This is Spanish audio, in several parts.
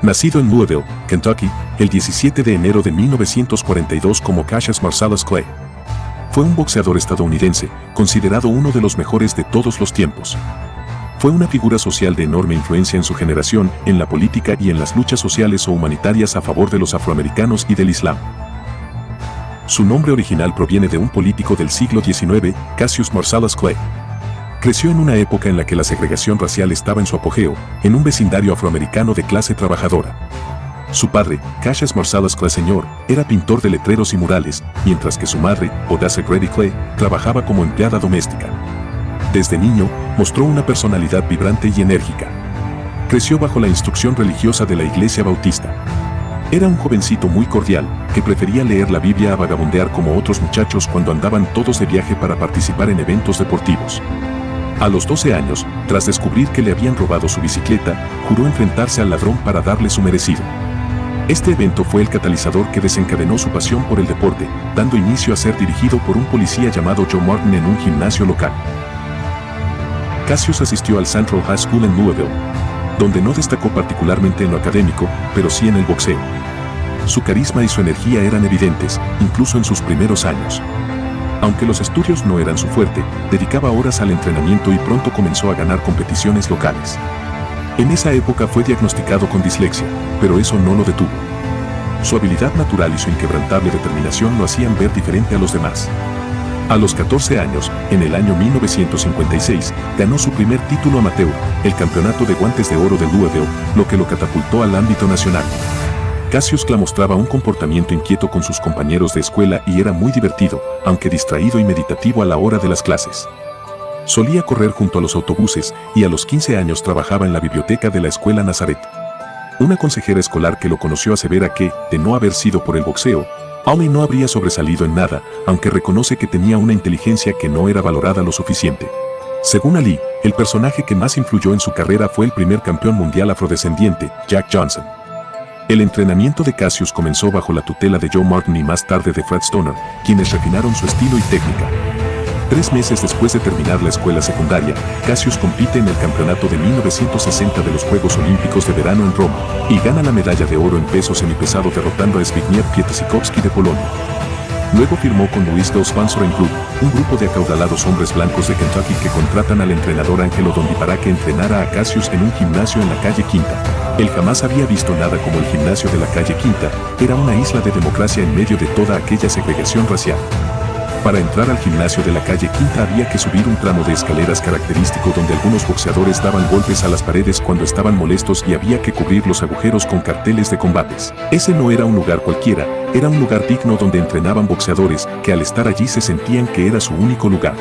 Nacido en Louisville, Kentucky, el 17 de enero de 1942 como Cassius Marcellus Clay. Fue un boxeador estadounidense, considerado uno de los mejores de todos los tiempos. Fue una figura social de enorme influencia en su generación, en la política y en las luchas sociales o humanitarias a favor de los afroamericanos y del Islam. Su nombre original proviene de un político del siglo XIX, Cassius Marcellus Clay. Creció en una época en la que la segregación racial estaba en su apogeo, en un vecindario afroamericano de clase trabajadora. Su padre, Cassius Marcellus Clay Sr., era pintor de letreros y murales, mientras que su madre, Odessa Grady Clay, trabajaba como empleada doméstica. Desde niño, mostró una personalidad vibrante y enérgica. Creció bajo la instrucción religiosa de la Iglesia Bautista. Era un jovencito muy cordial, que prefería leer la Biblia a vagabundear como otros muchachos cuando andaban todos de viaje para participar en eventos deportivos. A los 12 años, tras descubrir que le habían robado su bicicleta, juró enfrentarse al ladrón para darle su merecido. Este evento fue el catalizador que desencadenó su pasión por el deporte, dando inicio a ser dirigido por un policía llamado Joe Martin en un gimnasio local. Cassius asistió al Central High School en Louisville, donde no destacó particularmente en lo académico, pero sí en el boxeo. Su carisma y su energía eran evidentes, incluso en sus primeros años. Aunque los estudios no eran su fuerte, dedicaba horas al entrenamiento y pronto comenzó a ganar competiciones locales. En esa época fue diagnosticado con dislexia, pero eso no lo detuvo. Su habilidad natural y su inquebrantable determinación lo hacían ver diferente a los demás. A los 14 años, en el año 1956, ganó su primer título amateur, el Campeonato de Guantes de Oro de Louisville, lo que lo catapultó al ámbito nacional. Cassius Clay mostraba un comportamiento inquieto con sus compañeros de escuela y era muy divertido, aunque distraído y meditativo a la hora de las clases. Solía correr junto a los autobuses y a los 15 años trabajaba en la biblioteca de la escuela Nazaret. Una consejera escolar que lo conoció asevera que, de no haber sido por el boxeo, Ollie no habría sobresalido en nada, aunque reconoce que tenía una inteligencia que no era valorada lo suficiente. Según Ali, el personaje que más influyó en su carrera fue el primer campeón mundial afrodescendiente, Jack Johnson. El entrenamiento de Cassius comenzó bajo la tutela de Joe Martin y más tarde de Fred Stoner, quienes refinaron su estilo y técnica. 3 meses después de terminar la escuela secundaria, Cassius compite en el campeonato de 1960 de los Juegos Olímpicos de Verano en Roma, y gana la medalla de oro en peso semipesado derrotando a Zbigniew Pietsikowski de Polonia. Luego firmó con Louisville Sponsoring Group, un grupo de acaudalados hombres blancos de Kentucky que contratan al entrenador Angelo Dondi para que entrenara a Cassius en un gimnasio en la calle Quinta. Él jamás había visto nada como el gimnasio de la calle Quinta, era una isla de democracia en medio de toda aquella segregación racial. Para entrar al gimnasio de la calle Quinta había que subir un tramo de escaleras característico donde algunos boxeadores daban golpes a las paredes cuando estaban molestos y había que cubrir los agujeros con carteles de combates. Ese no era un lugar cualquiera, era un lugar digno donde entrenaban boxeadores que al estar allí se sentían que era su único lugar.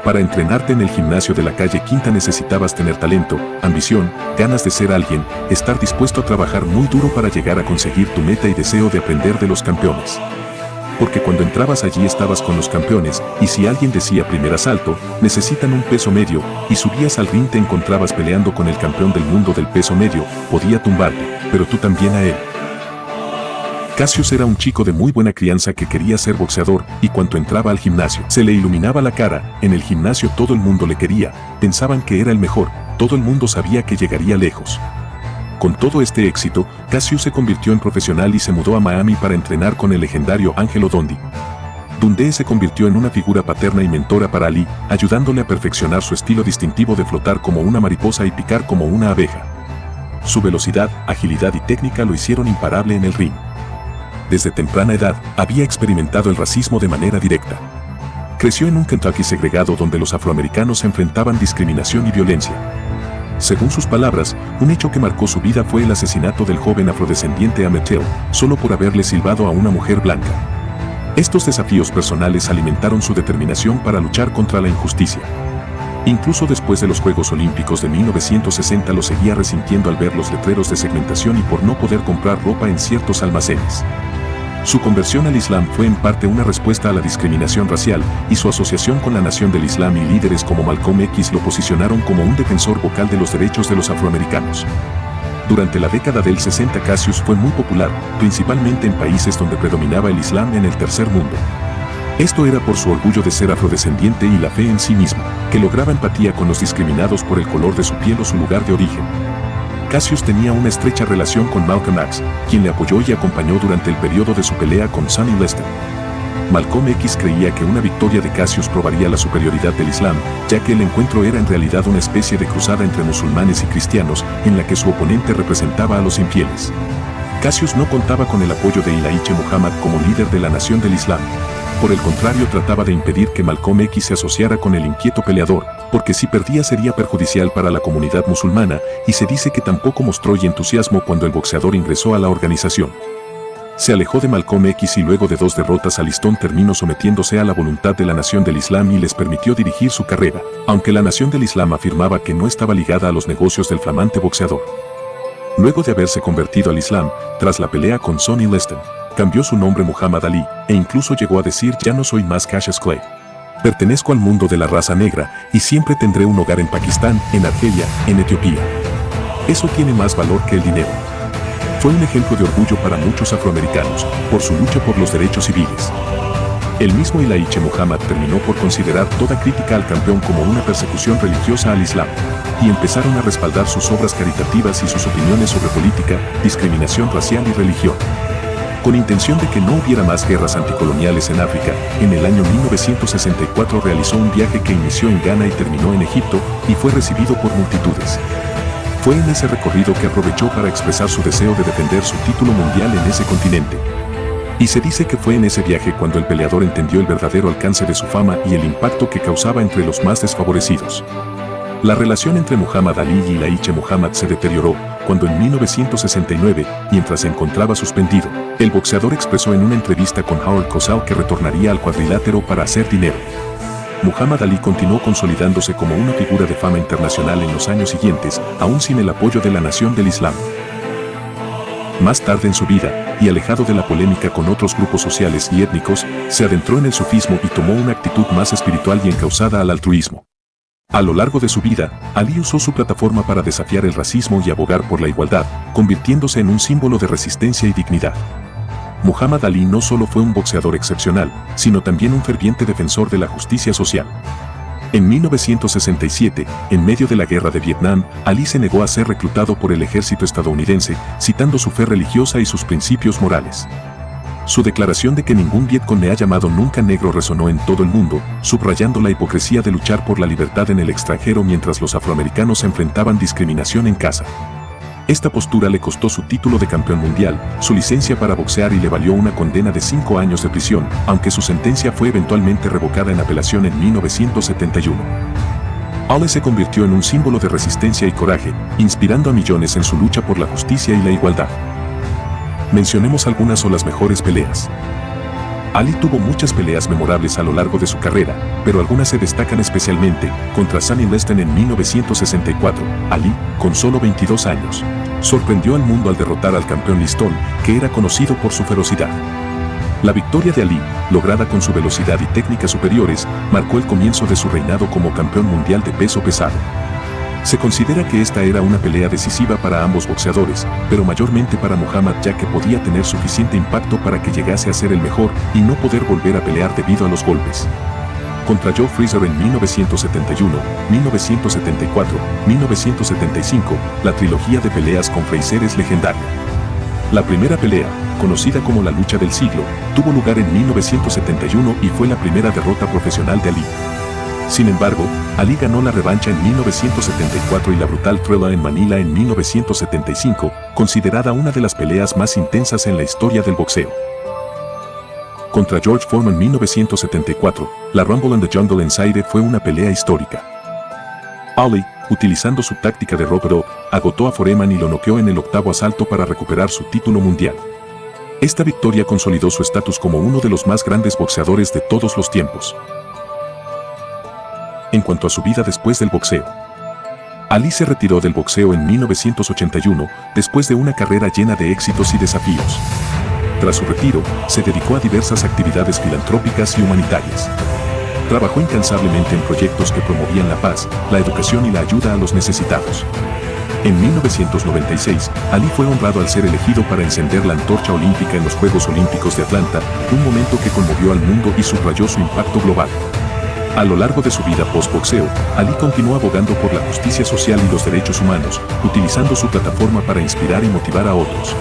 Para entrenarte en el gimnasio de la calle Quinta necesitabas tener talento, ambición, ganas de ser alguien, estar dispuesto a trabajar muy duro para llegar a conseguir tu meta y deseo de aprender de los campeones. Porque cuando entrabas allí estabas con los campeones, y si alguien decía primer asalto, necesitan un peso medio, y subías al ring te encontrabas peleando con el campeón del mundo del peso medio, podía tumbarte, pero tú también a él. Cassius era un chico de muy buena crianza que quería ser boxeador, y cuando entraba al gimnasio, se le iluminaba la cara, en el gimnasio todo el mundo le quería, pensaban que era el mejor, todo el mundo sabía que llegaría lejos. Con todo este éxito, Cassius se convirtió en profesional y se mudó a Miami para entrenar con el legendario Angelo Dondi. Dundee se convirtió en una figura paterna y mentora para Ali, ayudándole a perfeccionar su estilo distintivo de flotar como una mariposa y picar como una abeja. Su velocidad, agilidad y técnica lo hicieron imparable en el ring. Desde temprana edad, había experimentado el racismo de manera directa. Creció en un Kentucky segregado donde los afroamericanos enfrentaban discriminación y violencia. Según sus palabras, un hecho que marcó su vida fue el asesinato del joven afrodescendiente Emmett Till, solo por haberle silbado a una mujer blanca. Estos desafíos personales alimentaron su determinación para luchar contra la injusticia. Incluso después de los Juegos Olímpicos de 1960 lo seguía resintiendo al ver los letreros de segmentación y por no poder comprar ropa en ciertos almacenes. Su conversión al Islam fue en parte una respuesta a la discriminación racial, y su asociación con la Nación del Islam y líderes como Malcolm X lo posicionaron como un defensor vocal de los derechos de los afroamericanos. Durante la década del 60 Cassius fue muy popular, principalmente en países donde predominaba el Islam en el tercer mundo. Esto era por su orgullo de ser afrodescendiente y la fe en sí mismo, que lograba empatía con los discriminados por el color de su piel o su lugar de origen. Cassius tenía una estrecha relación con Malcolm X, quien le apoyó y acompañó durante el periodo de su pelea con Sonny Liston. Malcolm X creía que una victoria de Cassius probaría la superioridad del Islam, ya que el encuentro era en realidad una especie de cruzada entre musulmanes y cristianos, en la que su oponente representaba a los infieles. Cassius no contaba con el apoyo de Elijah Muhammad como líder de la nación del Islam. Por el contrario, trataba de impedir que Malcolm X se asociara con el inquieto peleador, porque si perdía sería perjudicial para la comunidad musulmana, y se dice que tampoco mostró entusiasmo cuando el boxeador ingresó a la organización. Se alejó de Malcolm X y luego de 2 derrotas a Liston terminó sometiéndose a la voluntad de la nación del Islam y les permitió dirigir su carrera, aunque la nación del Islam afirmaba que no estaba ligada a los negocios del flamante boxeador. Luego de haberse convertido al Islam, tras la pelea con Sonny Liston, cambió su nombre Muhammad Ali, e incluso llegó a decir: ya no soy más Cassius Clay. Pertenezco al mundo de la raza negra, y siempre tendré un hogar en Pakistán, en Argelia, en Etiopía. Eso tiene más valor que el dinero. Fue un ejemplo de orgullo para muchos afroamericanos, por su lucha por los derechos civiles. El mismo Elijah Muhammad terminó por considerar toda crítica al campeón como una persecución religiosa al Islam, y empezaron a respaldar sus obras caritativas y sus opiniones sobre política, discriminación racial y religión. Con intención de que no hubiera más guerras anticoloniales en África, en el año 1964 realizó un viaje que inició en Ghana y terminó en Egipto, y fue recibido por multitudes. Fue en ese recorrido que aprovechó para expresar su deseo de defender su título mundial en ese continente. Y se dice que fue en ese viaje cuando el peleador entendió el verdadero alcance de su fama y el impacto que causaba entre los más desfavorecidos. La relación entre Muhammad Ali y Elijah Muhammad se deterioró cuando en 1969, mientras se encontraba suspendido, el boxeador expresó en una entrevista con Howard Cosell que retornaría al cuadrilátero para hacer dinero. Muhammad Ali continuó consolidándose como una figura de fama internacional en los años siguientes, aún sin el apoyo de la nación del Islam. Más tarde en su vida, y alejado de la polémica con otros grupos sociales y étnicos, se adentró en el sufismo y tomó una actitud más espiritual y encauzada al altruismo. A lo largo de su vida, Ali usó su plataforma para desafiar el racismo y abogar por la igualdad, convirtiéndose en un símbolo de resistencia y dignidad. Muhammad Ali no solo fue un boxeador excepcional, sino también un ferviente defensor de la justicia social. En 1967, en medio de la guerra de Vietnam, Ali se negó a ser reclutado por el ejército estadounidense, citando su fe religiosa y sus principios morales. Su declaración de que ningún Vietcong me ha llamado nunca negro resonó en todo el mundo, subrayando la hipocresía de luchar por la libertad en el extranjero mientras los afroamericanos enfrentaban discriminación en casa. Esta postura le costó su título de campeón mundial, su licencia para boxear y le valió una condena de 5 años de prisión, aunque su sentencia fue eventualmente revocada en apelación en 1971. Ali se convirtió en un símbolo de resistencia y coraje, inspirando a millones en su lucha por la justicia y la igualdad. Mencionemos algunas o las mejores peleas. Ali tuvo muchas peleas memorables a lo largo de su carrera, pero algunas se destacan especialmente. Contra Sonny Liston en 1964, Ali, con solo 22 años, sorprendió al mundo al derrotar al campeón Liston, que era conocido por su ferocidad. La victoria de Ali, lograda con su velocidad y técnicas superiores, marcó el comienzo de su reinado como campeón mundial de peso pesado. Se considera que esta era una pelea decisiva para ambos boxeadores, pero mayormente para Muhammad, ya que podía tener suficiente impacto para que llegase a ser el mejor y no poder volver a pelear debido a los golpes. Contra Joe Frazier en 1971, 1974, 1975, la trilogía de peleas con Frazier es legendaria. La primera pelea, conocida como la lucha del siglo, tuvo lugar en 1971 y fue la primera derrota profesional de Ali. Sin embargo, Ali ganó la revancha en 1974 y la brutal Thriller en Manila en 1975, considerada una de las peleas más intensas en la historia del boxeo. Contra George Foreman en 1974, la Rumble in the Jungle en Zaire fue una pelea histórica. Ali, utilizando su táctica de rope-a-dope, agotó a Foreman y lo noqueó en el 8º asalto para recuperar su título mundial. Esta victoria consolidó su estatus como uno de los más grandes boxeadores de todos los tiempos. En cuanto a su vida después del boxeo, Ali se retiró del boxeo en 1981, después de una carrera llena de éxitos y desafíos. Tras su retiro, se dedicó a diversas actividades filantrópicas y humanitarias. Trabajó incansablemente en proyectos que promovían la paz, la educación y la ayuda a los necesitados. En 1996, Ali fue honrado al ser elegido para encender la antorcha olímpica en los Juegos Olímpicos de Atlanta, un momento que conmovió al mundo y subrayó su impacto global. A lo largo de su vida post-boxeo, Ali continuó abogando por la justicia social y los derechos humanos, utilizando su plataforma para inspirar y motivar a otros.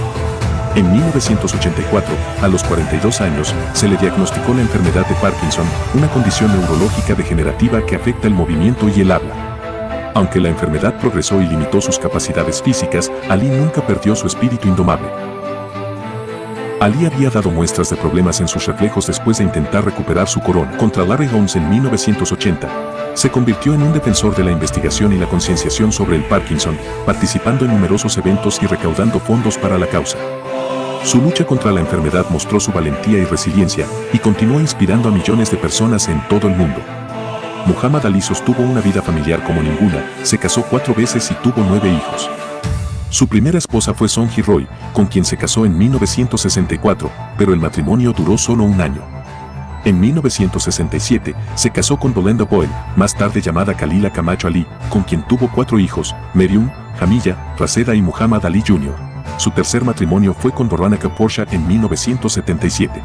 En 1984, a los 42 años, se le diagnosticó la enfermedad de Parkinson, una condición neurológica degenerativa que afecta el movimiento y el habla. Aunque la enfermedad progresó y limitó sus capacidades físicas, Ali nunca perdió su espíritu indomable. Ali había dado muestras de problemas en sus reflejos después de intentar recuperar su corona contra Larry Holmes en 1980. Se convirtió en un defensor de la investigación y la concienciación sobre el Parkinson, participando en numerosos eventos y recaudando fondos para la causa. Su lucha contra la enfermedad mostró su valentía y resiliencia, y continuó inspirando a millones de personas en todo el mundo. Muhammad Ali sostuvo una vida familiar como ninguna, se casó 4 veces y tuvo 9 hijos. Su primera esposa fue Sonji Roy, con quien se casó en 1964, pero el matrimonio duró solo un año. En 1967, se casó con Belinda Boyle, más tarde llamada Khalila Camacho Ali, con quien tuvo 4 hijos, Merium, Jamilla, Raseda y Muhammad Ali Jr. Su tercer matrimonio fue con Veronica Porsche en 1977.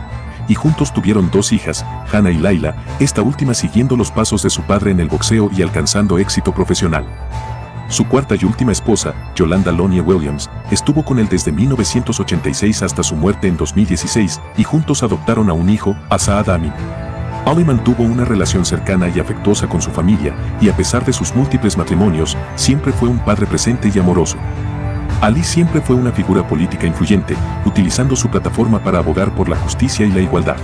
Y juntos tuvieron 2 hijas, Hannah y Laila, esta última siguiendo los pasos de su padre en el boxeo y alcanzando éxito profesional. Su cuarta y última esposa, Yolanda Lonie Williams, estuvo con él desde 1986 hasta su muerte en 2016, y juntos adoptaron a un hijo, Asaad Amin. Ali mantuvo una relación cercana y afectuosa con su familia, y a pesar de sus múltiples matrimonios, siempre fue un padre presente y amoroso. Ali siempre fue una figura política influyente, utilizando su plataforma para abogar por la justicia y la igualdad.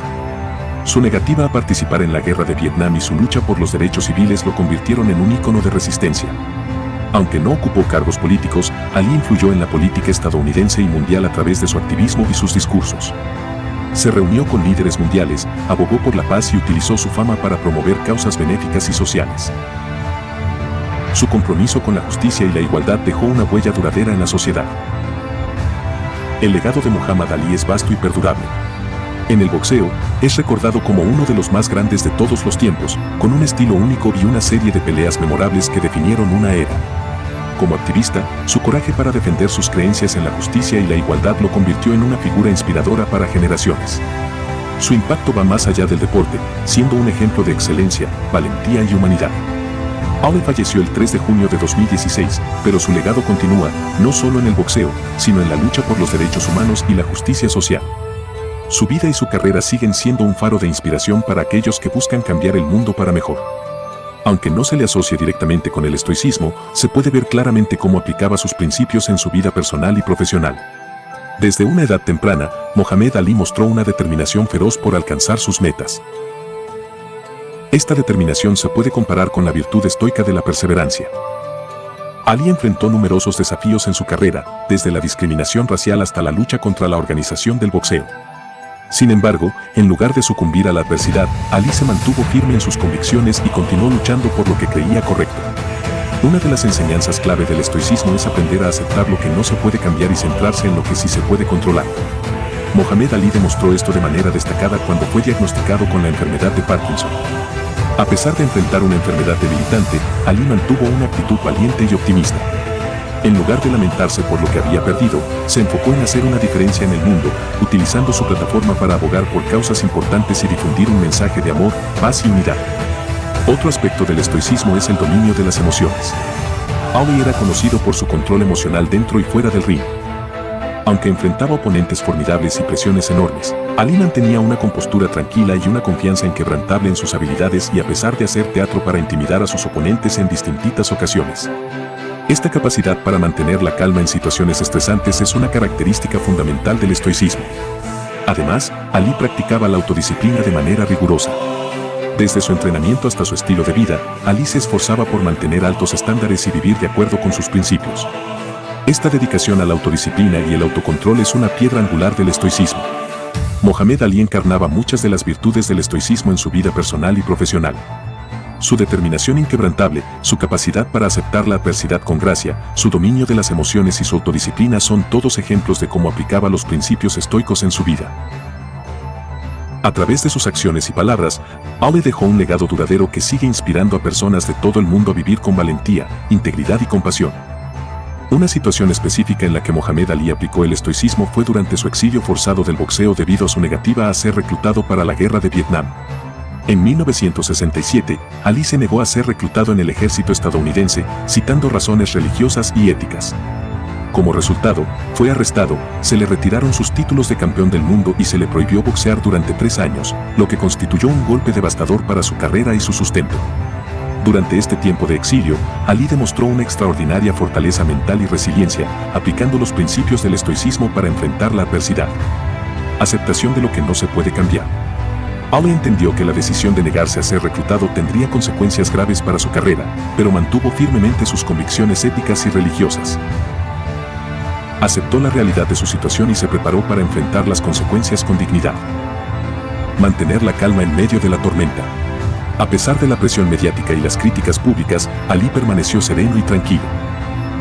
Su negativa a participar en la guerra de Vietnam y su lucha por los derechos civiles lo convirtieron en un ícono de resistencia. Aunque no ocupó cargos políticos, Ali influyó en la política estadounidense y mundial a través de su activismo y sus discursos. Se reunió con líderes mundiales, abogó por la paz y utilizó su fama para promover causas benéficas y sociales. Su compromiso con la justicia y la igualdad dejó una huella duradera en la sociedad. El legado de Muhammad Ali es vasto y perdurable. En el boxeo, es recordado como uno de los más grandes de todos los tiempos, con un estilo único y una serie de peleas memorables que definieron una era. Como activista, su coraje para defender sus creencias en la justicia y la igualdad lo convirtió en una figura inspiradora para generaciones. Su impacto va más allá del deporte, siendo un ejemplo de excelencia, valentía y humanidad. Ali falleció el 3 de junio de 2016, pero su legado continúa, no solo en el boxeo, sino en la lucha por los derechos humanos y la justicia social. Su vida y su carrera siguen siendo un faro de inspiración para aquellos que buscan cambiar el mundo para mejor. Aunque no se le asocie directamente con el estoicismo, se puede ver claramente cómo aplicaba sus principios en su vida personal y profesional. Desde una edad temprana, Muhammad Ali mostró una determinación feroz por alcanzar sus metas. Esta determinación se puede comparar con la virtud estoica de la perseverancia. Ali enfrentó numerosos desafíos en su carrera, desde la discriminación racial hasta la lucha contra la organización del boxeo. Sin embargo, en lugar de sucumbir a la adversidad, Ali se mantuvo firme en sus convicciones y continuó luchando por lo que creía correcto. Una de las enseñanzas clave del estoicismo es aprender a aceptar lo que no se puede cambiar y centrarse en lo que sí se puede controlar. Muhammad Ali demostró esto de manera destacada cuando fue diagnosticado con la enfermedad de Parkinson. A pesar de enfrentar una enfermedad debilitante, Ali mantuvo una actitud valiente y optimista. En lugar de lamentarse por lo que había perdido, se enfocó en hacer una diferencia en el mundo, utilizando su plataforma para abogar por causas importantes y difundir un mensaje de amor, paz y unidad. Otro aspecto del estoicismo es el dominio de las emociones. Ali era conocido por su control emocional dentro y fuera del ring. Aunque enfrentaba oponentes formidables y presiones enormes, Ali mantenía una compostura tranquila y una confianza inquebrantable en sus habilidades y a pesar de hacer teatro para intimidar a sus oponentes en distintas ocasiones. Esta capacidad para mantener la calma en situaciones estresantes es una característica fundamental del estoicismo. Además, Ali practicaba la autodisciplina de manera rigurosa. Desde su entrenamiento hasta su estilo de vida, Ali se esforzaba por mantener altos estándares y vivir de acuerdo con sus principios. Esta dedicación a la autodisciplina y el autocontrol es una piedra angular del estoicismo. Muhammad Ali encarnaba muchas de las virtudes del estoicismo en su vida personal y profesional. Su determinación inquebrantable, su capacidad para aceptar la adversidad con gracia, su dominio de las emociones y su autodisciplina son todos ejemplos de cómo aplicaba los principios estoicos en su vida. A través de sus acciones y palabras, Ali dejó un legado duradero que sigue inspirando a personas de todo el mundo a vivir con valentía, integridad y compasión. Una situación específica en la que Muhammad Ali aplicó el estoicismo fue durante su exilio forzado del boxeo debido a su negativa a ser reclutado para la guerra de Vietnam. En 1967, Ali se negó a ser reclutado en el ejército estadounidense, citando razones religiosas y éticas. Como resultado, fue arrestado, se le retiraron sus títulos de campeón del mundo y se le prohibió boxear durante 3 años, lo que constituyó un golpe devastador para su carrera y su sustento. Durante este tiempo de exilio, Ali demostró una extraordinaria fortaleza mental y resiliencia, aplicando los principios del estoicismo para enfrentar la adversidad. Aceptación de lo que no se puede cambiar. Ali entendió que la decisión de negarse a ser reclutado tendría consecuencias graves para su carrera, pero mantuvo firmemente sus convicciones éticas y religiosas. Aceptó la realidad de su situación y se preparó para enfrentar las consecuencias con dignidad. Mantener la calma en medio de la tormenta. A pesar de la presión mediática y las críticas públicas, Ali permaneció sereno y tranquilo.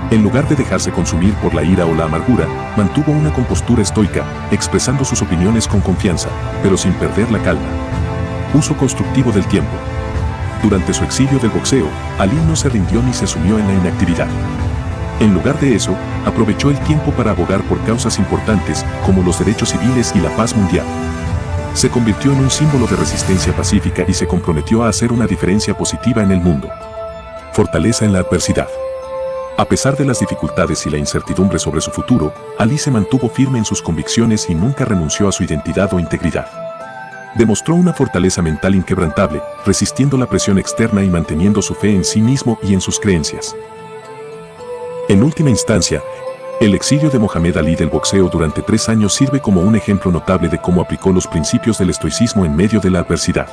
En lugar de dejarse consumir por la ira o la amargura, mantuvo una compostura estoica, expresando sus opiniones con confianza, pero sin perder la calma. Uso constructivo del tiempo. Durante su exilio del boxeo, Ali no se rindió ni se sumió en la inactividad. En lugar de eso, aprovechó el tiempo para abogar por causas importantes como los derechos civiles y la paz mundial. Se convirtió en un símbolo de resistencia pacífica y se comprometió a hacer una diferencia positiva en el mundo. Fortaleza en la adversidad. A pesar de las dificultades y la incertidumbre sobre su futuro, Ali se mantuvo firme en sus convicciones y nunca renunció a su identidad o integridad. Demostró una fortaleza mental inquebrantable, resistiendo la presión externa y manteniendo su fe en sí mismo y en sus creencias. En última instancia, el exilio de Mohamed Ali del boxeo durante 3 años sirve como un ejemplo notable de cómo aplicó los principios del estoicismo en medio de la adversidad.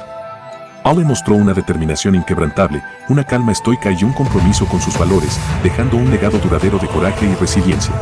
Ali mostró una determinación inquebrantable, una calma estoica y un compromiso con sus valores, dejando un legado duradero de coraje y resiliencia.